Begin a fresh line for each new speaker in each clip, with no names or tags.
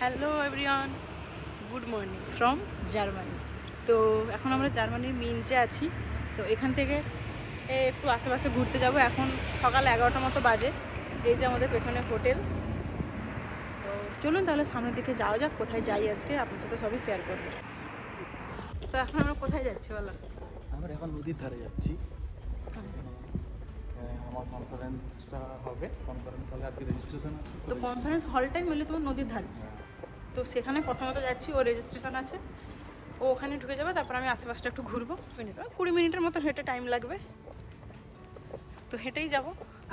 Hello everyone, good morning from Germany. তো এখন আমরা জার্মানির মিনচে আছি। তো এখান থেকে একটু আশেপাশে ঘুরতে যাব। এখন সকাল 11টার মতো বাজে। এই যে আমাদের পেছনে হোটেল। তো চলুন তাহলে সামনের দিকে যাওয়া যাক। কোথায় যাই আজকে আপনার সাথে সবই শেয়ার করবো। তো এখন আমরা কোথায় যাচ্ছি বলো?
আমরা এখন নদীর ধারে যাচ্ছি। আমার কনফারেন্সটা হবে, কনফারেন্স হলে আজকে রেজিস্ট্রেশন আছে।
তো কনফারেন্স হলটাই মিলে তোমার নদীর ধারে। তো সেখানে প্রথমত যাচ্ছি, ও রেজিস্ট্রেশন আছে, ও ওখানে ঢুকে যাবে। তারপর আমি আশেপাশটা একটু ঘুরবো। 20 মিনিটের মতো হেঁটে টাইম লাগবে। তো হেঁটেই যাব,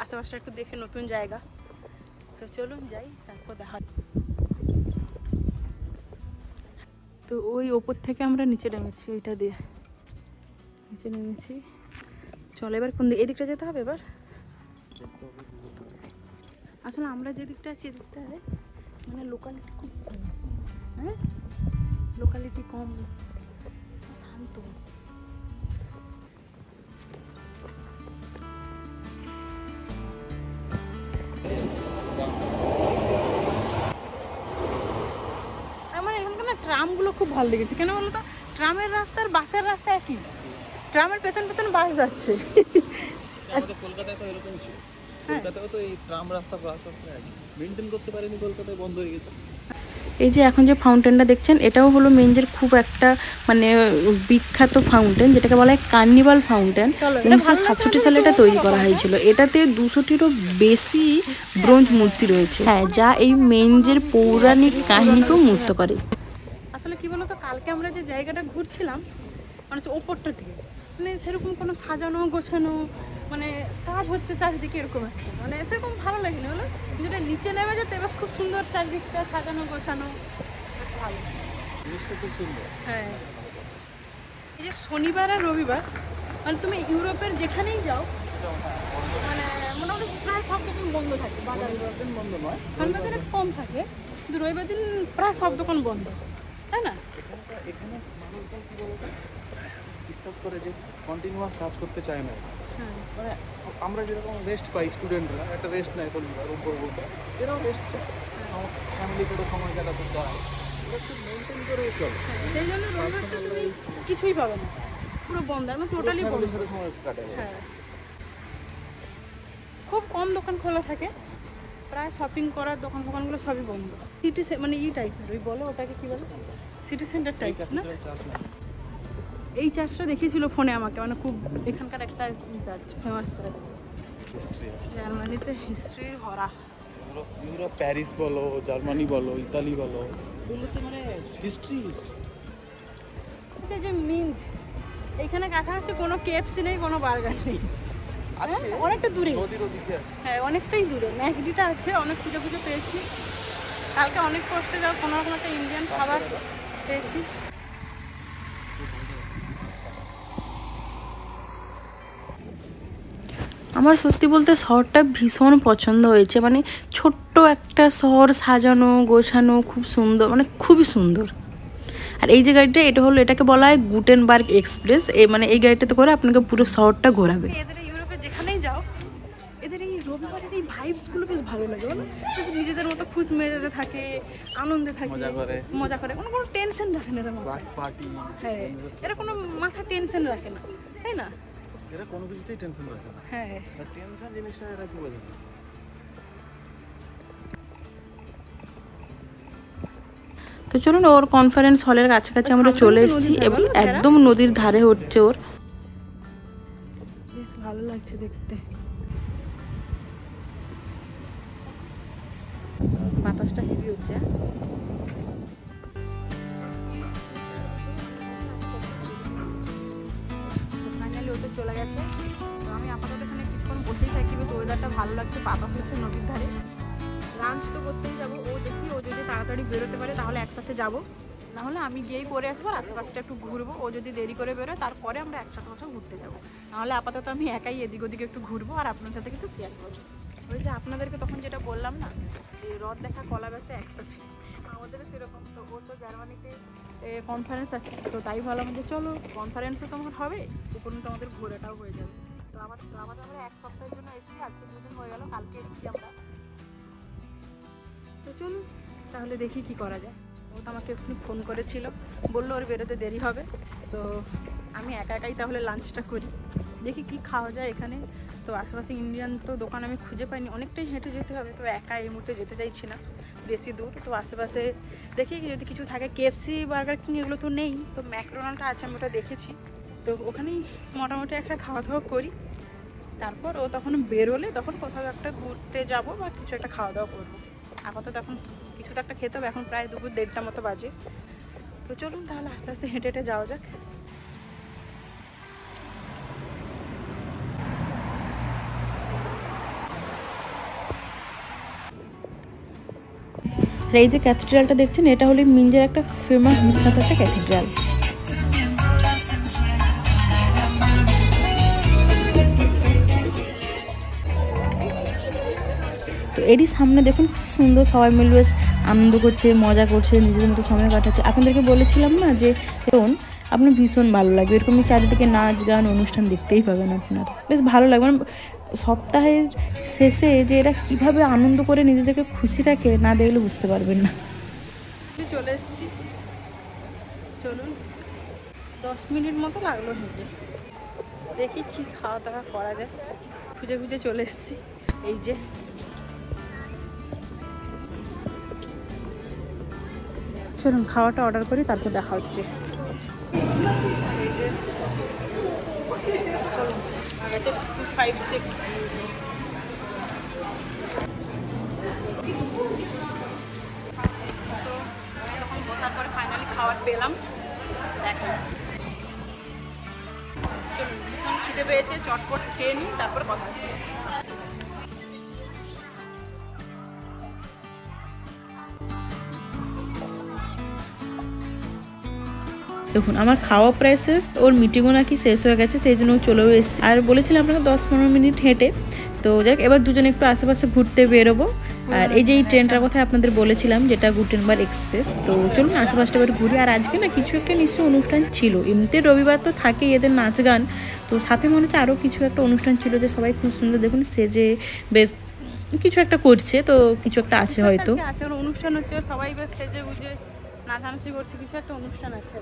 আশেপাশটা একটু দেখে, নতুন জায়গা। তো চলুন যাই, তারপর দেখা। তো ওই ওপর থেকে আমরা নিচে নেমেছি, এইটা দিয়ে নিচে নেমেছি। চল এবার কোন দিকে? এদিকটা যেতে হবে এবার। আসলে আমরা যে দিকটা আছি এদিকটায় মানে লোকালিটি খুব ভালো, হ্যাঁ লোকালিটি কম, শান্ত। আমার এখানকার না ট্রামগুলো খুব ভালো লেগেছে। কেন বলো তো? ট্রামের রাস্তা আর বাসের রাস্তা একই। ট্রামের পেছন পেছন বাস যাচ্ছে।
আমাদের কলকাতায় তো এরকম ছিল। কলকাতায় তো এই ট্রাম রাস্তা বাস রাস্তা মেনটেন করতে পারেনি, কলকাতায় বন্ধ হয়ে গেছে।
এই যে এখন যে ফাউন্টেনটা দেখছেন, এটাও হলো মেঞ্জের খুব একটা মানে বিখ্যাত ফাউন্টেন, যেটাকে বলা হয় কার্নিভাল ফাউন্টেন। 1967 সালে এটা তৈরি করা হয়েছিল। এটাতে 200টিরও বেশি ব্রোঞ্জ মূর্তি রয়েছে, হ্যাঁ, যা এই মেঞ্জের পৌরাণিক কাহিনীকেও মূর্ত করে। আসলে কি বলতো, কালকে আমরা যে জায়গাটা ঘুরছিলাম মানে ওপরটা থেকে মানে সেরকম কোনো সাজানো গোছানো মানে কাজ হচ্ছে চারিদিকে এরকম একটা মানে সেরকম ভালো লাগেনি বলো। যেটা নিচে নেমে যেতে বেশ খুব সুন্দর, চারিদিকটা সাজানো গোছানো, বেশ ভালো,
জিনিসটা খুব সুন্দর।
হ্যাঁ। এই যে শনিবার আর রবিবার মানে তুমি ইউরোপের যেখানেই যাও মানে মোটামুটি প্রায় সব দোকান বন্ধ থাকে। বাজার
দিন বন্ধ নয়,
শনিবার দিনে কম থাকে, কিন্তু রবিবার দিন প্রায় সব দোকান বন্ধ, তাই না?
এখানে মানুষজন কি বলতো বিশ্বাস করে যে কন্টিনিউয়াস কাজ করতে চায় না। মানে আমরা যেরকম রেস্ট পাই, স্টুডেন্টরা একটা রেস্ট নেয় শনিবার উপর উপর, এরাও রেস্ট চায়, ফ্যামিলি করে সময় কাটাতে চায়, এটা খুব মেনটেন করে চলে।
সেই জন্য রবিবারটা তুমি কিছুই পাবে না, পুরো বন্ধ, একদম টোটালি বন্ধ।
সময় কাটাবে।
হ্যাঁ, খুব কম দোকান খোলা থাকে, প্রায় শপিং করার দোকান ফোকানগুলো সবই বন্ধ। সিটি মানে ই টাইপের, ওই বলো ওটাকে কি বলো, সিটি সেন্টার টাইপ না? এই চার্চটা দেখিয়েছিল ফোনে আমাকে, মানে খুব এখানকার একটা চার্চ, ফেমাস চার্চ।
হিস্ট্রি আছে
জার্মানিতে, হিস্ট্রির ভরা।
ইউরোপ, প্যারিস বলো, জার্মানি বলো, ইতালি বলো, এগুলোতে মানে হিস্ট্রি।
যে মিঞ্জ, এখানে কাছাকাছি কোনো কেএফসি নেই, কোনো বার্গার নেই, অনেকটা দূরে,
নদীর ওদিকে আছে।
হ্যাঁ অনেকটাই দূরে। ম্যাগডিটা আছে, অনেক খুঁজে খুঁজে পেয়েছি। কালকে অনেক কষ্টে যাও, কোনো রকম একটা ইন্ডিয়ান খাবার পেয়েছি। আমার সত্যি বলতে শহরটা ভীষণ পছন্দ হয়েছে। মানে ছোট্ট একটা শহর, সাজানো গোছানো, খুব সুন্দর, মানে খুবই সুন্দর। আর এই যে গাড়িটা, এটা হলো, এটাকে বলা হয় গুটেনবার্গ এক্সপ্রেস। মানে এই গাড়িটাতে করে আপনাকে পুরো শহরটা ঘোরাবে। এদের ইউরোপে যেখানেই যাও, এদের এই রবিবারের এই ভাইবসগুলো বেশ ভালো লাগে বলো। নিজেদের মতো খুশ মেজাজে থাকে, আনন্দে থাকে, মজা করে, কোনো টেনশন রাখে না এরা মাথায়। হ্যাঁ, এরা কোনো মাথা টেনশন রাখে না, তাই না?
এরা কোনো কিছুতেই টেনশন রাখে না।
হ্যাঁ,
টেনশন জিনিসটা এরা কি বোঝে না।
তো চলুন, ওর কনফারেন্স হলের কাছাকাছি আমরা চলে এসেছি এবং একদম নদীর ধারে হচ্ছে ওর। বেশ ভালো লাগছে দেখতে, বাতাসটা হেভি হচ্ছে। ফাইনালি ওটা চলে গেছে। তো আমি আপাতত এখানে কিছুক্ষণ বসেই থাকি, বেশ ওয়েদারটা ভালো লাগছে, বাতাস হচ্ছে নদীর ধারে। লাঞ্চ তো করতেই যাবো, ও দেখি ও যদি তাড়াতাড়ি বেরোতে পারে তাহলে একসাথে যাবো, নাহলে আমি গিয়েই পরে আসবো, আর আশেপাশটা একটু ঘুরবো। ও যদি দেরি করে বেরোয় তারপরে আমরা একসাথে কোথাও ঘুরতে যাবো, নাহলে আপাতত আমি একাই এদিক ওদিকে একটু ঘুরবো আর আপনার সাথে কিছু শেয়ার করবো। ওই যে আপনাদেরকে তখন যেটা বললাম না, যে রথ দেখা কলা বেচা একসাথে, আমাদেরও সেরকম। তো ও তো জার্মানিতে কনফারেন্স আছে, তো তাই ভাবলাম যে চলো কনফারেন্সও তো আমার হবে, উপরন্ত আমাদের ঘোরাটাও হয়ে যাবে। তো আমাদের আমরা 1 সপ্তাহের জন্য এসেছি, আজকে 2 দিন হয়ে গেল, কালকে এসেছি আমরা। তো চলুন তাহলে দেখি কি করা যায়। ও তো আমাকে এক্ষুনি ফোন করেছিল, বললো ওর বেরোতে দেরি হবে, তো আমি একা একাই তাহলে লাঞ্চটা করি, দেখি কি খাওয়া যায় এখানে। তো আশেপাশে ইন্ডিয়ান তো দোকান আমি খুঁজে পাইনি, অনেকটাই হেঁটে যেতে হবে, তো একা এই মুহূর্তে যেতে চাইছি না বেশি দূর। তো আশেপাশে দেখি যদি কিছু থাকে, কেএফসি, বার্গার কিং এগুলো তো নেই, তো ম্যাকডোনাল্ডটা আছে, আমি ওটা দেখেছি, তো ওখানেই মোটামুটি একটা খাওয়া দাওয়া করি। তারপর ও তখন বেরোলে তখন কোথাও একটা ঘুরতে যাব বা কিছু একটা খাওয়া দাওয়া করবো। আপাতত এখন কিছু তো একটা খেতে হবে, এখন প্রায় দুপুর 1:30 মতো বাজে। তো চলুন তাহলে আস্তে আস্তে হেঁটে হেঁটে যাওয়া যাক।
এই যে ক্যাথিড্রালটা দেখছেন, এটা হলো মিঞ্জের একটা ফেমাস বিখ্যাত একটা ক্যাথিড্রাল। তো এরই সামনে দেখুন কি সুন্দর সবাই মিলে বেশ আনন্দ করছে, মজা করছে, নিজেদের মতো সময় কাটাচ্ছে। আপনাদেরকে বলেছিলাম না যে এখন আপনার ভীষণ ভালো লাগবে, এরকমই চারিদিকে নাচ গান অনুষ্ঠান দেখতেই পাবেন আপনার, বেশ ভালো লাগবে। মানে সপ্তাহের শেষে যে এরা কিভাবে আনন্দ করে নিজেদেরকে খুশি রাখে, না দেখলে বুঝতে পারবেন না।
চলে এসেছি, চলুন 10 মিনিট মতো লাগলো হেঁটে, দেখি কি খাওয়া দাওয়া করা যায়। খুঁজে খুঁজে চলে এসেছি, এই যে চলুন খাওয়াটা অর্ডার করি, তারপর দেখা হচ্ছে। এই যে চলুন, আগে 256 তারপরে ফাইনালি খাবার পেলাম। দেখো ভীষণ খিদে পেয়েছে, চটপট খেয়ে নিই, তারপর কথা হচ্ছে।
দেখুন আমার খাওয়া প্রায় শেষ, ওর মিটিংও নাকি শেষ হয়ে গেছে, সেই জন্য ও চলেও এসেছে। আর বলেছিলাম আপনাকে 10-15 মিনিট হেঁটে, তো যাক এবার দুজনে একটু আশেপাশে ঘুরতে বেরোবো। আর এই যে এই ট্রেনটার কথা আপনাদের বলেছিলাম, যেটা গুটেনবার্গ এক্সপ্রেস, তো চলুন আশেপাশটা এবার ঘুরি। আর আজকে না কিছু একটা নিশ্চয়ই অনুষ্ঠান ছিল, এমনিতে রবিবার তো থাকেই এদের নাচ গান, তো সাথে মনে হচ্ছে আরও কিছু একটা অনুষ্ঠান ছিল, যে সবাই খুব সুন্দর দেখুন সেজে বেশ কিছু একটা করছে, তো কিছু একটা আছে হয়তো,
আছে অনুষ্ঠান হচ্ছে, সবাই বেশ সেজে গুজে নাচানাচি করছে, কিছু একটা অনুষ্ঠান আছে।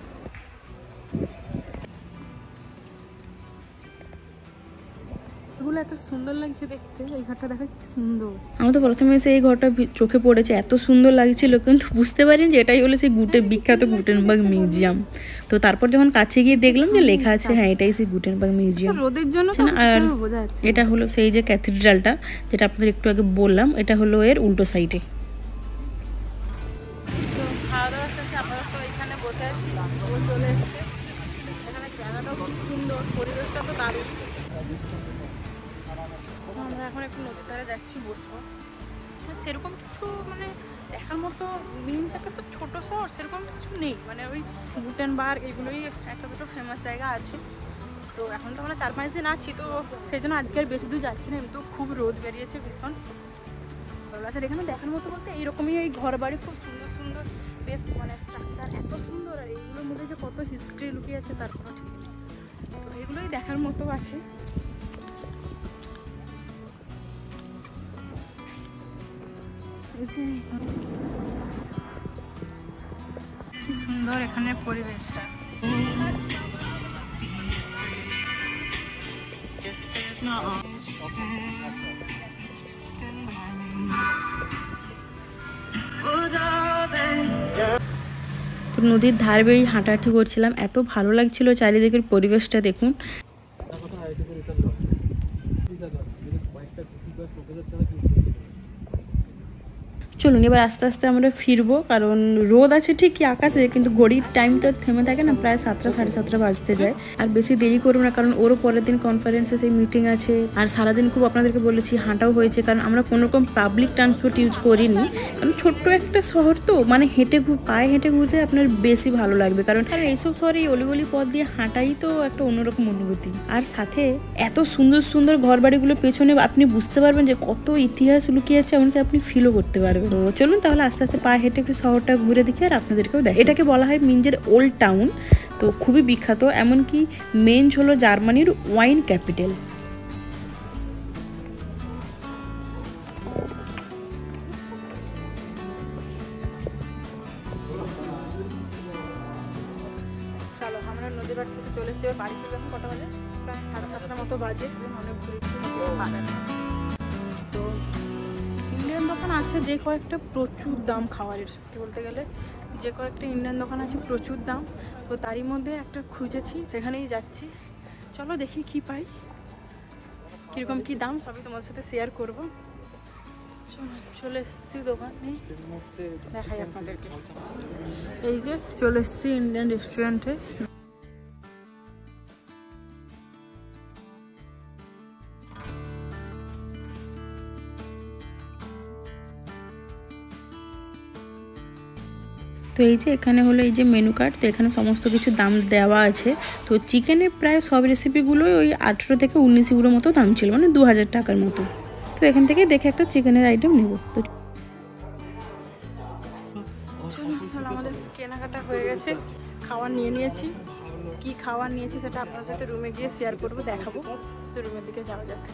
এগুলো এত সুন্দর লাগছে দেখতে, এই ঘরটা দেখো কি সুন্দর।
আমার তো প্রথমে এসে এই ঘরটা চোখে পড়েছে, এত সুন্দর লাগছিল, কিন্তু বুঝতে পারিনি যে এটাই হলো সেই বিখ্যাত গুটেনবার্গ মিউজিয়াম। তো তারপর যখন কাছে গিয়ে দেখলাম যে লেখা আছে, হ্যাঁ এটাই সেই গুটেনবার্গ মিউজিয়াম।
রোদের জন্য
আর এটা হলো সেই যে ক্যাথিড্রালটা, যেটা আপনাদের একটু আগে বললাম, এটা হলো এর উল্টো সাইডে।
খাওয়া দাওয়া শেষে আমরা তো এখানে বসে আছি, ও চলে এসছে। এখানে জায়গাটাও খুব সুন্দর, পরিবেশটা তো দারুণ। আমরা এখন একটু নদীর ধারে যাচ্ছি, বসবো। সেরকম কিছু মানে দেখার মতো, মিনজাকে তো ছোটো শহর, সেরকম কিছু নেই, মানে ওই গুটেনবার্গ এগুলোই একটা দুটো ফেমাস জায়গা আছে। তো এখন তো আমরা 4-5 দিন আছি, তো সেই জন্য আজকে আর বেশি দূর যাচ্ছি না, কিন্তু খুব রোদ বেরিয়েছে ভীষণ। আছে এখানে দেখার মতো বলতে এইরকমই এই ঘর বাড়ি খুব সুন্দর সুন্দর, বেশ মানে স্ট্রাকচার এত সুন্দর, আর এইগুলোর মধ্যে যে কত হিস্ট্রি লুকিয়ে আছে তার কোনো ঠিক নেই। তো এগুলোই দেখার মতো আছে। এই যে কি সুন্দর এখানে পরিবেশটা।
তো নদীর ধার বেয়ে হাঁটাহাঁটি করছিলাম, এত ভালো লাগছিল চারিদিকের পরিবেশটা দেখুন। চলুন এবার আস্তে আস্তে আমরা ফিরবো, কারণ রোদ আছে ঠিকই আকাশে, কিন্তু ঘড়ির টাইম তো থেমে থাকে না, প্রায় 7টা 7:30 বাজতে যায়। আর বেশি দেরি করবো না, কারণ ওরও পরের দিন কনফারেন্সে সেই মিটিং আছে। আর সারাদিন খুব আপনাদেরকে বলেছি হাঁটাও হয়েছে, কারণ আমরা কোনো রকম পাবলিক ট্রান্সপোর্ট ইউজ করিনি, কারণ ছোট্ট একটা শহর তো, মানে পায়ে হেঁটে ঘুরতে আপনার বেশি ভালো লাগবে, কারণ এইসব শহরে এই অলিগলি পথ দিয়ে হাঁটাই তো একটা অন্যরকম অনুভূতি। আর সাথে এত সুন্দর সুন্দর ঘর বাড়িগুলোর পেছনে আপনি বুঝতে পারবেন যে কত ইতিহাস লুকিয়ে আছে, এমনকি আপনি ফিলও করতে পারবেন। তো চলুন তাহলে আস্তে আস্তে পায়ে হেঁটে একটু শহরটা ঘুরে দেখি, আর আপনাদেরকেও দেখ। এটাকে বলা হয় মিঞ্জের ওল্ড টাউন, তো খুবই বিখ্যাত, এমনকি মেঞ্জ হলো জার্মানির ওয়াইন ক্যাপিটাল।
জোরহাট থেকে চলে এসেছি, এবার বাড়ি ফিরবো। এখন কটা বাজে? প্রায় 7:30 মতো বাজে। অনেক ঘুরে তো ইন্ডিয়ান দোকান আছে যে কয়েকটা, প্রচুর দাম খাবারের। সত্যি বলতে গেলে যে কয়েকটা ইন্ডিয়ান দোকান আছে প্রচুর দাম, তো তারই মধ্যে একটা খুঁজেছি, সেখানেই যাচ্ছি। চলো দেখি কি পাই, কীরকম কী দাম সবই তোমার সাথে শেয়ার করবো। চলে এসেছি দোকানে, দেখাই আপনাদেরকে। এই যে চলে এসেছি ইন্ডিয়ান রেস্টুরেন্টে।
তো এই যে এখানে হলো এই যে মেনু কার্ড, তো এখানে সমস্ত কিছু দাম দেওয়া আছে। তো চিকেনের প্রায় সব রেসিপিগুলোই ওই 18 থেকে 19 ইউরো মতো দাম ছিল, মানে 2000 টাকার মতো। তো এখান থেকে দেখে একটা চিকেনের আইটেম নেব। তো
আমাদের কেনাকাটা হয়ে গেছে, খাবার নিয়ে নিয়েছি। কি খাবার নিয়েছি সেটা আপনার সাথে রুমে গিয়ে শেয়ার করবো, দেখাবো। তো রুমের দিকে যাওয়া যাক।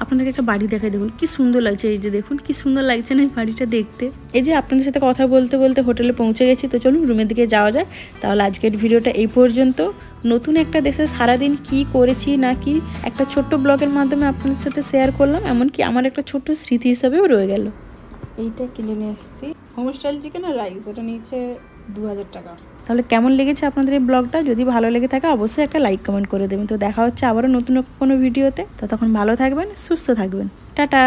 আপনাদেরকে একটা বাড়ি দেখাই, দেখুন কি সুন্দর লাগছে। এই যে দেখুন কি সুন্দর লাগছে না এই বাড়িটা দেখতে। এই যে আপনাদের সাথে কথা বলতে বলতে হোটেলে পৌঁছে গেছি। তো চলুন রুমের দিকে যাওয়া যাক। তাহলে আজকের ভিডিওটা এই পর্যন্ত। নতুন একটা দেশে সারাদিন কি করেছি না কি একটা ছোট্ট ব্লগের মাধ্যমে আপনাদের সাথে শেয়ার করলাম, এমনকি আমার একটা ছোট্ট স্মৃতি হিসাবেও রয়ে গেল। এইটা কিনে নিয়ে এসেছি, হোম স্টাইল চিকেন আর রাইস, এটা নিচে 2000 টাকা। তাহলে কেমন লেগেছে আপনাদের এই ব্লগটা? যদি ভালো লেগে থাকে অবশ্যই একটা লাইক কমেন্ট করে দেবেন। তো দেখা হচ্ছে আবারও নতুন কোনো ভিডিওতে। ততক্ষণ ভালো থাকবেন, সুস্থ থাকবেন, টাটা।